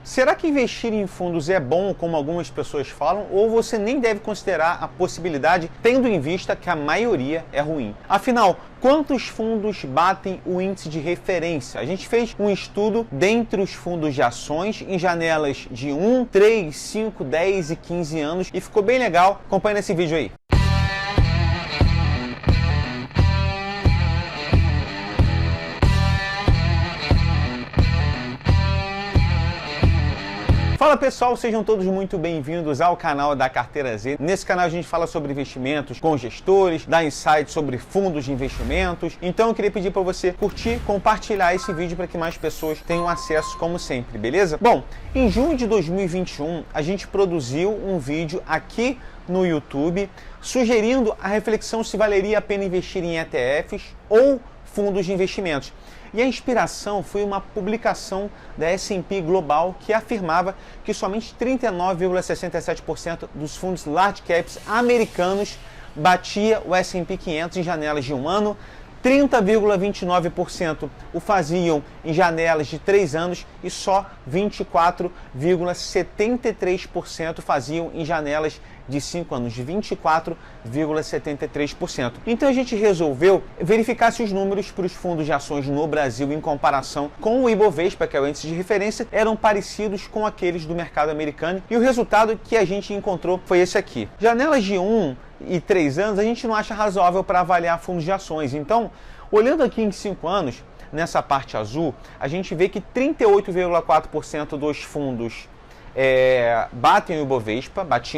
Será que investir em fundos é bom, como algumas pessoas falam, ou você nem deve considerar a possibilidade, tendo em vista que a maioria é ruim? Afinal, quantos fundos batem o índice de referência? A gente fez um estudo dentre os fundos de ações em janelas de 1, 3, 5, 10 e 15 anos e ficou bem legal. Acompanha nesse vídeo aí. Fala pessoal, sejam todos muito bem-vindos ao canal da Carteira Z. Nesse canal a gente fala sobre investimentos com gestores, dá insights sobre fundos de investimentos. Então eu queria pedir para você curtir, compartilhar esse vídeo para que mais pessoas tenham acesso como sempre, beleza? Bom, em junho de 2021 a gente produziu um vídeo aqui no YouTube sugerindo a reflexão se valeria a pena investir em ETFs ou fundos de investimentos. E a inspiração foi uma publicação da S&P Global que afirmava que somente 39,67% dos fundos large caps americanos batia o S&P 500 em janelas de um ano, 30,29% o faziam em janelas de 3 anos e só 24,73% faziam em janelas de 5 anos, de 24,73%. Então a gente resolveu verificar se os números para os fundos de ações no Brasil em comparação com o Ibovespa, que é o índice de referência, eram parecidos com aqueles do mercado americano, e o resultado que a gente encontrou foi esse aqui. Janelas de 1 e 3 anos a gente não acha razoável para avaliar fundos de ações. Então, olhando aqui em 5 anos, nessa parte azul, a gente vê que 38,4% dos fundos batiam o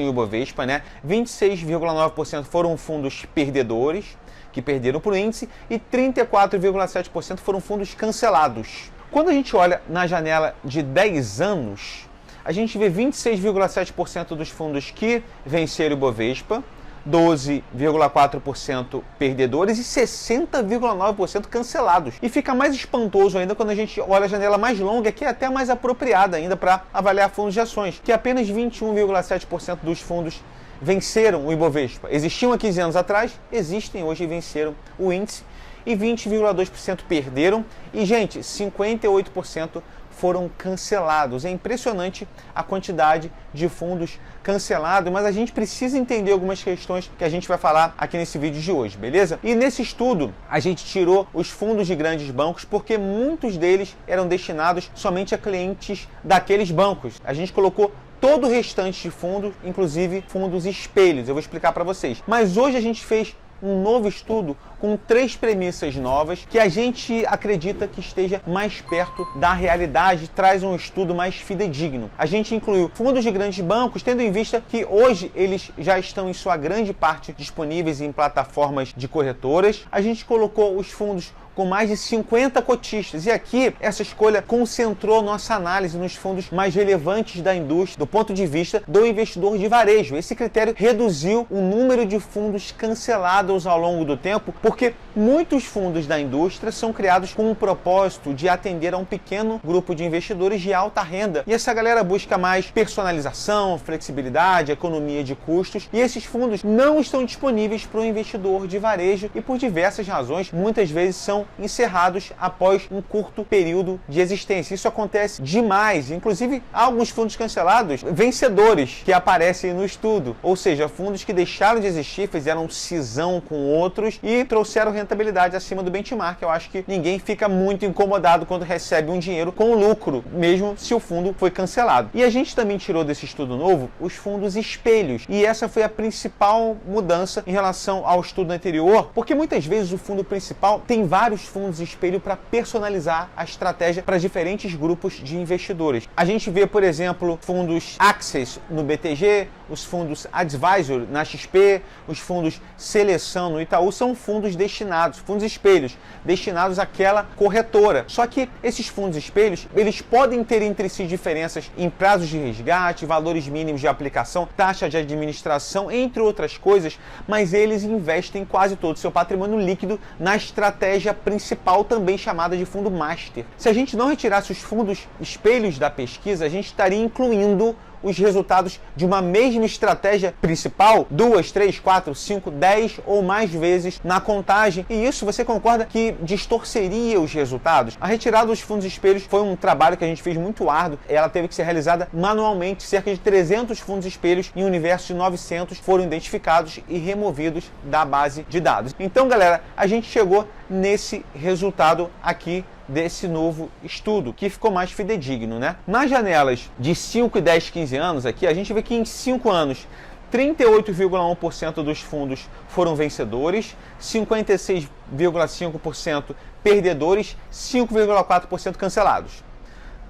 Ibovespa, né? 26,9% foram fundos perdedores, que perderam para o índice, e 34,7% foram fundos cancelados. Quando a gente olha na janela de 10 anos, a gente vê 26,7% dos fundos que venceram o Ibovespa, 12,4% perdedores e 60,9% cancelados. E fica mais espantoso ainda quando a gente olha a janela mais longa, que é até mais apropriada ainda para avaliar fundos de ações, que apenas 21,7% dos fundos venceram o Ibovespa. Existiam há 15 anos atrás, existem hoje e venceram o índice, e 20,2% perderam, e gente, 58% foram cancelados. É impressionante a quantidade de fundos cancelados, mas a gente precisa entender algumas questões que a gente vai falar aqui nesse vídeo de hoje, beleza? E nesse estudo, a gente tirou os fundos de grandes bancos porque muitos deles eram destinados somente a clientes daqueles bancos. A gente colocou todo o restante de fundos, inclusive fundos espelhos, eu vou explicar para vocês. Mas hoje a gente fez um novo estudo com 3 premissas novas que a gente acredita que esteja mais perto da realidade, traz um estudo mais fidedigno. A gente incluiu fundos de grandes bancos, tendo em vista que hoje eles já estão em sua grande parte disponíveis em plataformas de corretoras. A gente colocou os fundos com mais de 50 cotistas. E aqui, essa escolha concentrou nossa análise nos fundos mais relevantes da indústria, do ponto de vista do investidor de varejo. Esse critério reduziu o número de fundos cancelados ao longo do tempo, porque muitos fundos da indústria são criados com o propósito de atender a um pequeno grupo de investidores de alta renda. E essa galera busca mais personalização, flexibilidade, economia de custos. E esses fundos não estão disponíveis para o investidor de varejo e, por diversas razões, muitas vezes são encerrados após um curto período de existência. Isso acontece demais. Inclusive, há alguns fundos cancelados vencedores que aparecem no estudo, ou seja, fundos que deixaram de existir, fizeram cisão com outros e trouxeram rentabilidade acima do benchmark. Eu acho que ninguém fica muito incomodado quando recebe um dinheiro com lucro, mesmo se o fundo foi cancelado. E a gente também tirou desse estudo novo os fundos espelhos, e essa foi a principal mudança em relação ao estudo anterior, porque muitas vezes o fundo principal tem vários fundos espelho para personalizar a estratégia para diferentes grupos de investidores. A gente vê, por exemplo, fundos Access no BTG, os fundos Advisor na XP, os fundos Seleção no Itaú, são fundos destinados, fundos espelhos, destinados àquela corretora. Só que esses fundos espelhos, eles podem ter entre si diferenças em prazos de resgate, valores mínimos de aplicação, taxa de administração, entre outras coisas, mas eles investem quase todo o seu patrimônio líquido na estratégia principal, também chamada de fundo master. Se a gente não retirasse os fundos espelhos da pesquisa, a gente estaria incluindo os resultados de uma mesma estratégia principal 2, 3, 4, 5, 10 ou mais vezes na contagem. E isso, você concorda que distorceria os resultados? A retirada dos fundos espelhos foi um trabalho que a gente fez muito árduo. Ela teve que ser realizada manualmente. Cerca de 300 fundos espelhos em um universo de 900 foram identificados e removidos da base de dados. Então, galera, a gente chegou nesse resultado aqui desse novo estudo, que ficou mais fidedigno, né? Nas janelas de 5, 10, 15 anos aqui, a gente vê que em 5 anos 38,1% dos fundos foram vencedores, 56,5% perdedores, 5,4% cancelados.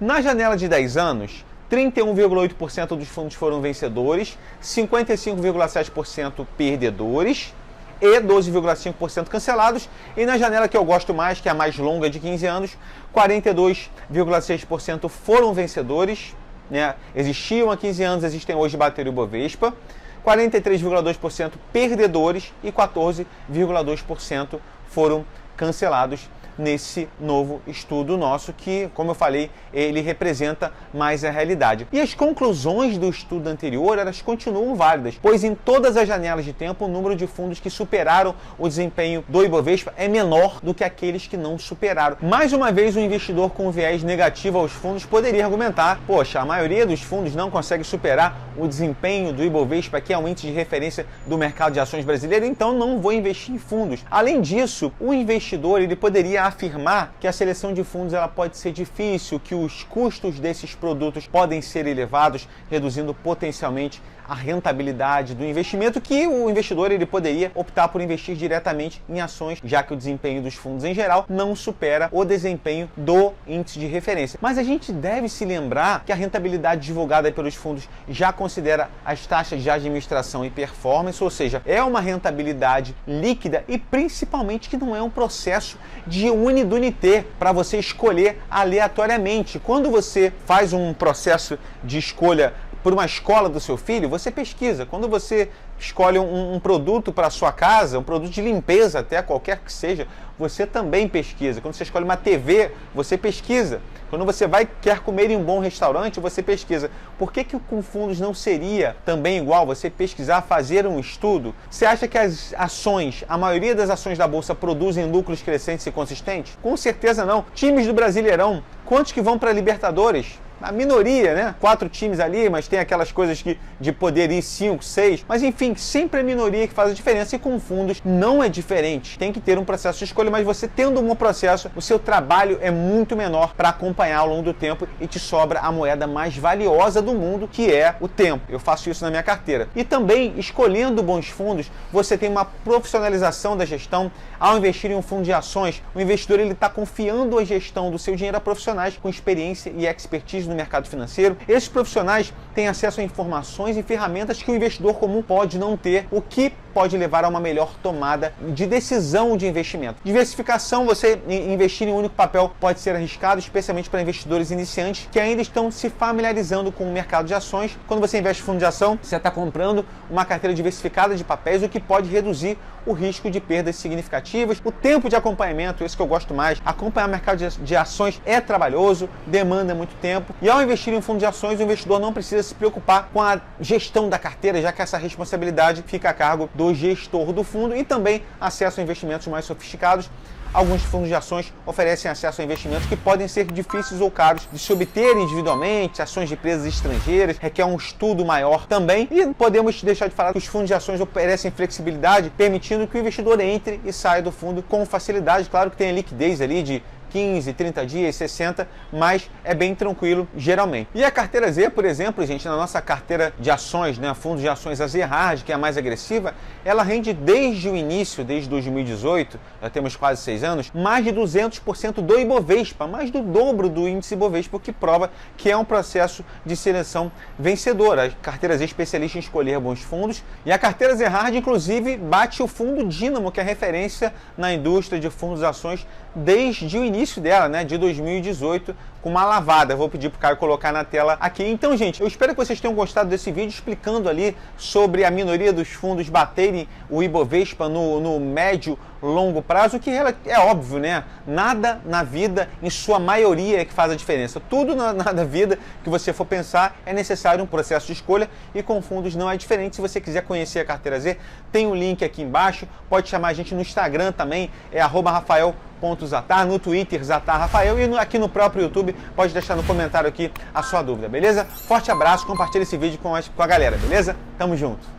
Na janela de 10 anos, 31,8% dos fundos foram vencedores, 55,7% perdedores e 12,5% cancelados. E na janela que eu gosto mais, que é a mais longa, de 15 anos, 42,6% foram vencedores, né? Existiam há 15 anos, existem hoje, bateram o Ibovespa. 43,2% perdedores e 14,2% foram cancelados nesse novo estudo nosso, que, como eu falei, ele representa mais a realidade. E as conclusões do estudo anterior, elas continuam válidas, pois em todas as janelas de tempo, o número de fundos que superaram o desempenho do Ibovespa é menor do que aqueles que não superaram. Mais uma vez, o investidor com viés negativo aos fundos poderia argumentar: poxa, a maioria dos fundos não consegue superar o desempenho do Ibovespa, que é um índice de referência do mercado de ações brasileiro, então não vou investir em fundos. Além disso, o investidor, ele poderia afirmar que a seleção de fundos ela pode ser difícil, que os custos desses produtos podem ser elevados, reduzindo potencialmente a rentabilidade do investimento, que o investidor ele poderia optar por investir diretamente em ações, já que o desempenho dos fundos em geral não supera o desempenho do índice de referência. Mas a gente deve se lembrar que a rentabilidade divulgada pelos fundos já considera as taxas de administração e performance, ou seja, é uma rentabilidade líquida e principalmente que não é um processo de unidunité para você escolher aleatoriamente. Quando você faz um processo de escolha por uma escola do seu filho, você pesquisa. Quando você escolhe um produto para a sua casa, um produto de limpeza até, qualquer que seja, você também pesquisa. Quando você escolhe uma TV, você pesquisa. Quando você quer comer em um bom restaurante, você pesquisa. Por que com fundos não seria também igual você pesquisar, fazer um estudo? Você acha que as ações, a maioria das ações da Bolsa produzem lucros crescentes e consistentes? Com certeza não. Times do Brasileirão, quantos que vão para a Libertadores? A minoria, né? 4 times ali, mas tem aquelas coisas de poder ir 5, 6. Mas enfim, sempre a minoria que faz a diferença, e com fundos não é diferente. Tem que ter um processo de escolha, mas você tendo um processo, o seu trabalho é muito menor para acompanhar ao longo do tempo e te sobra a moeda mais valiosa do mundo, que é o tempo. Eu faço isso na minha carteira. E também, escolhendo bons fundos, você tem uma profissionalização da gestão. Ao investir em um fundo de ações, o investidor está confiando a gestão do seu dinheiro a profissionais com experiência e expertise no mercado financeiro. Esses profissionais têm acesso a informações e ferramentas que o investidor comum pode não ter, o que pode levar a uma melhor tomada de decisão de investimento. Diversificação, você investir em um único papel pode ser arriscado, especialmente para investidores iniciantes que ainda estão se familiarizando com o mercado de ações. Quando você investe em fundo de ação, você está comprando uma carteira diversificada de papéis, o que pode reduzir o risco de perdas significativas. O tempo de acompanhamento, esse que eu gosto mais, acompanhar o mercado de ações é trabalhoso, demanda muito tempo, e ao investir em um fundo de ações, o investidor não precisa se preocupar com a gestão da carteira, já que essa responsabilidade fica a cargo do gestor do fundo, e também acesso a investimentos mais sofisticados. Alguns fundos de ações oferecem acesso a investimentos que podem ser difíceis ou caros de se obter individualmente, ações de empresas estrangeiras, requer um estudo maior também. E podemos deixar de falar que os fundos de ações oferecem flexibilidade, permitindo que o investidor entre e saia do fundo com facilidade. Claro que tem a liquidez ali de 15, 30 dias, 60, mas é bem tranquilo geralmente. E a carteira Z, por exemplo, gente, na nossa carteira de ações, né, fundos de ações, a Z-Hard, que é a mais agressiva, ela rende desde o início, desde 2018, já temos quase 6 anos, mais de 200% do Ibovespa, mais do dobro do índice Ibovespa, o que prova que é um processo de seleção vencedora. A carteira Z é especialista em escolher bons fundos, e a carteira Z-Hard, inclusive, bate o fundo Dínamo, que é referência na indústria de fundos de ações desde o início dela, né, de 2018, com uma lavada. Vou pedir pro Caio colocar na tela aqui. Então, gente, eu espero que vocês tenham gostado desse vídeo explicando ali sobre a minoria dos fundos baterem o Ibovespa no médio, longo prazo, que é óbvio, né? Nada na vida, em sua maioria, é que faz a diferença. Tudo na vida que você for pensar é necessário um processo de escolha, e com fundos não é diferente. Se você quiser conhecer a Carteira Z, tem um link aqui embaixo. Pode chamar a gente no Instagram também, é @rafael.zatar, no Twitter Zatar Rafael, e aqui no próprio YouTube pode deixar no comentário aqui a sua dúvida, beleza? Forte abraço, compartilha esse vídeo com a galera, beleza? Tamo junto!